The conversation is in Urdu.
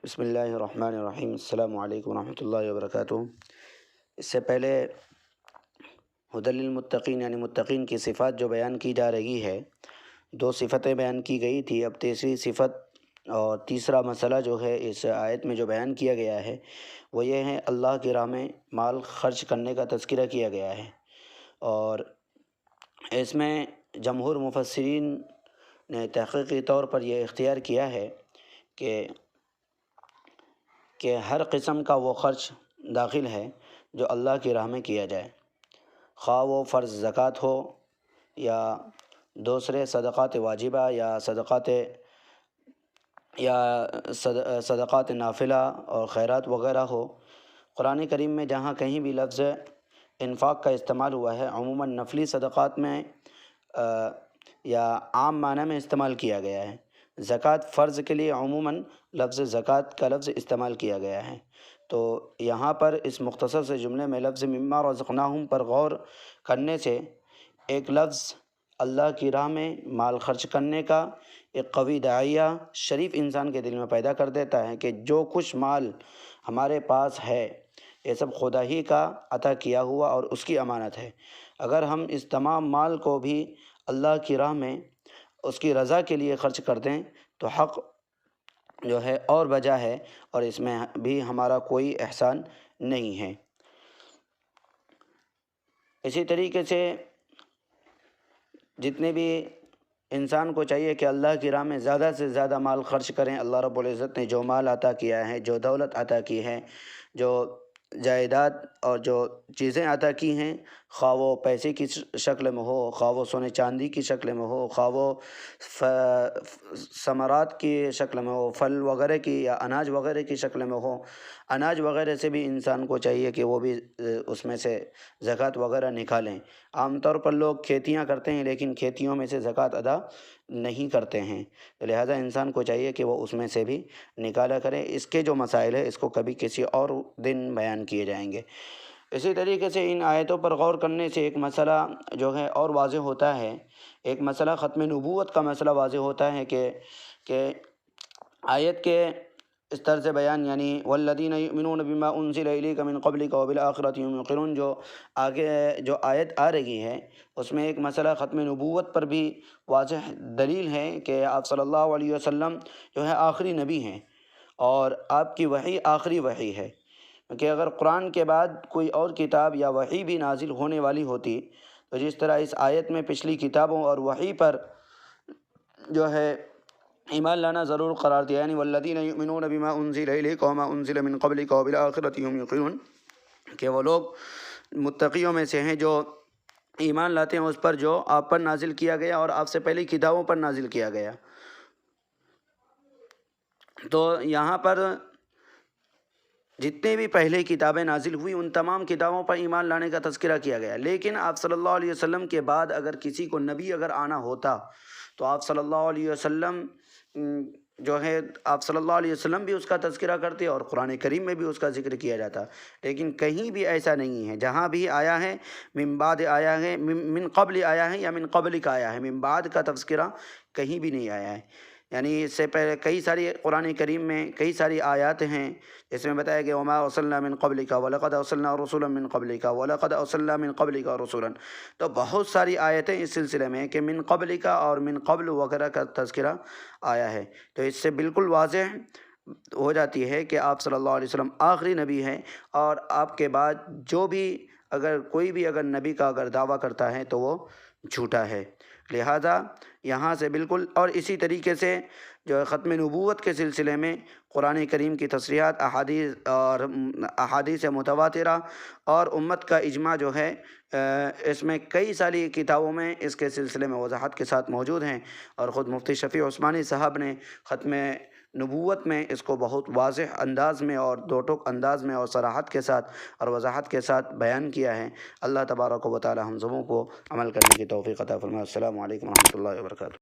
بسم اللہ الرحمن الرحیم۔ السلام علیکم ورحمۃ اللہ وبرکاتہ۔ اس سے پہلے ہدی للمتقین یعنی متقین کی صفات جو بیان کی جا رہی ہے، دو صفتیں بیان کی گئی تھی، اب تیسری صفت اور تیسرا مسئلہ جو ہے اس آیت میں جو بیان کیا گیا ہے وہ یہ ہے، اللہ کی راہ میں مال خرچ کرنے کا تذکرہ کیا گیا ہے۔ اور اس میں جمہور مفسرین نے تحقیقی طور پر یہ اختیار کیا ہے کہ ہر قسم کا وہ خرچ داخل ہے جو اللہ کی راہ میں کیا جائے، خواہ وہ فرض زکوٰۃ ہو یا دوسرے صدقات واجبہ یا صدقات نافلہ اور خیرات وغیرہ ہو۔ قرآن کریم میں جہاں کہیں بھی لفظ انفاق کا استعمال ہوا ہے، عموماً نفلی صدقات میں یا عام معنی میں استعمال کیا گیا ہے۔ زکوٰۃ فرض کے لیے عموماً لفظ زکوٰۃ کا لفظ استعمال کیا گیا ہے، تو یہاں پر اس مختصر سے جملے میں لفظ مما رزقناہم پر غور کرنے سے ایک لفظ اللہ کی راہ میں مال خرچ کرنے کا ایک قوی داعیہ شریف انسان کے دل میں پیدا کر دیتا ہے کہ جو کچھ مال ہمارے پاس ہے یہ سب خدا ہی کا عطا کیا ہوا اور اس کی امانت ہے۔ اگر ہم اس تمام مال کو بھی اللہ کی راہ میں اس کی رضا کے لیے خرچ کر دیں تو حق جو ہے اور بجا ہے، اور اس میں بھی ہمارا کوئی احسان نہیں ہے۔ اسی طریقے سے جتنے بھی انسان کو چاہیے کہ اللہ کی راہ میں زیادہ سے زیادہ مال خرچ کریں۔ اللہ رب العزت نے جو مال عطا کیا ہے، جو دولت عطا کی ہے، جو جائیداد اور جو چیزیں عطا کی ہیں، خواہ وہ پیسے کی شکل میں ہو، خواہ وہ سونے چاندی کی شکل میں ہو، خواہ وہ ثمرات کی شکل میں ہو، پھل وغیرہ کی یا اناج وغیرہ کی شکل میں ہو، اناج وغیرہ سے بھی انسان کو چاہیے کہ وہ بھی اس میں سے زکوٰۃ وغیرہ نکالیں۔ عام طور پر لوگ کھیتیاں کرتے ہیں لیکن کھیتیوں میں سے زکوٰۃ ادا نہیں کرتے ہیں، لہذا انسان کو چاہیے کہ وہ اس میں سے بھی نکالا کرے۔ اس کے جو مسائل ہے اس کو کبھی کسی اور دن بیان کیے جائیں گے۔ اسی طریقے سے ان آیتوں پر غور کرنے سے ایک مسئلہ جو ہے اور واضح ہوتا ہے، ایک مسئلہ ختم نبوت کا مسئلہ واضح ہوتا ہے کہ آیت کے اس طرز بیان یعنی والذین یؤمنون بما انزل الیک من قبلک وبالآخرۃ هم یوقنون، جو آگے جو آیت آ رہی ہے اس میں ایک مسئلہ ختم نبوت پر بھی واضح دلیل ہے کہ آپ صلی اللہ علیہ وسلم جو ہے آخری نبی ہیں اور آپ کی وحی آخری وحی ہے، کہ اگر قرآن کے بعد کوئی اور کتاب یا وحی بھی نازل ہونے والی ہوتی تو جس طرح اس آیت میں پچھلی کتابوں اور وحی پر جو ہے ایمان لانا ضرور قرار دیا، یعنی والذین یؤمنون بما انزل الیک وما انزل من قبلک وبالآخرۃ هم یوقنون، کہ وہ لوگ متقیوں میں سے ہیں جو ایمان لاتے ہیں اس پر جو آپ پر نازل کیا گیا اور آپ سے پہلی کتابوں پر نازل کیا گیا۔ تو یہاں پر جتنے بھی پہلے کتابیں نازل ہوئی ان تمام کتابوں پر ایمان لانے کا تذکرہ کیا گیا، لیکن آپ صلی اللہ علیہ وسلم کے بعد اگر کسی کو نبی اگر آنا ہوتا تو آپ صلی اللہ علیہ وسلم جو ہے آپ صلی اللہ علیہ وسلم بھی اس کا تذکرہ کرتے اور قرآن کریم میں بھی اس کا ذکر کیا جاتا، لیکن کہیں بھی ایسا نہیں ہے۔ جہاں بھی آیا ہے من بعد آیا ہے، من قبل آیا ہے یا من قبلک آیا ہے، من بعد کا تذکرہ کہیں بھی نہیں آیا ہے۔ یعنی اس سے پہلے کئی ساری قرآن کریم میں کئی ساری آیات ہیں جس میں بتایا کہ وما ارسلنا من قبلک ولقد ارسلنا رسلا من قبلک ولقد ارسلنا من قبلک رسلا، تو بہت ساری آیتیں اس سلسلے میں کہ من قبلک اور من قبل وغیرہ کا تذکرہ آیا ہے، تو اس سے بالکل واضح ہو جاتی ہے کہ آپ صلی اللہ علیہ وسلم آخری نبی ہیں، اور آپ کے بعد جو بھی اگر کوئی بھی اگر نبی کا اگر دعویٰ کرتا ہے تو وہ جھوٹا ہے۔ لہذا یہاں سے بالکل، اور اسی طریقے سے جو ہے ختم نبوت کے سلسلے میں قرآن کریم کی تصریحات، احادیث متواترہ اور امت کا اجماع جو ہے اس میں کئی ساری کتابوں میں اس کے سلسلے میں وضاحت کے ساتھ موجود ہیں، اور خود مفتی شفیع عثمانی صاحب نے ختم نبوت میں اس کو بہت واضح انداز میں اور دو ٹوک انداز میں اور صراحت کے ساتھ اور وضاحت کے ساتھ بیان کیا ہے۔ اللہ تبارک و تعالی ہم سبوں کو عمل کرنے کی توفیق عطا فرمائے۔ السلام علیکم ورحمۃ اللہ وبرکاتہ۔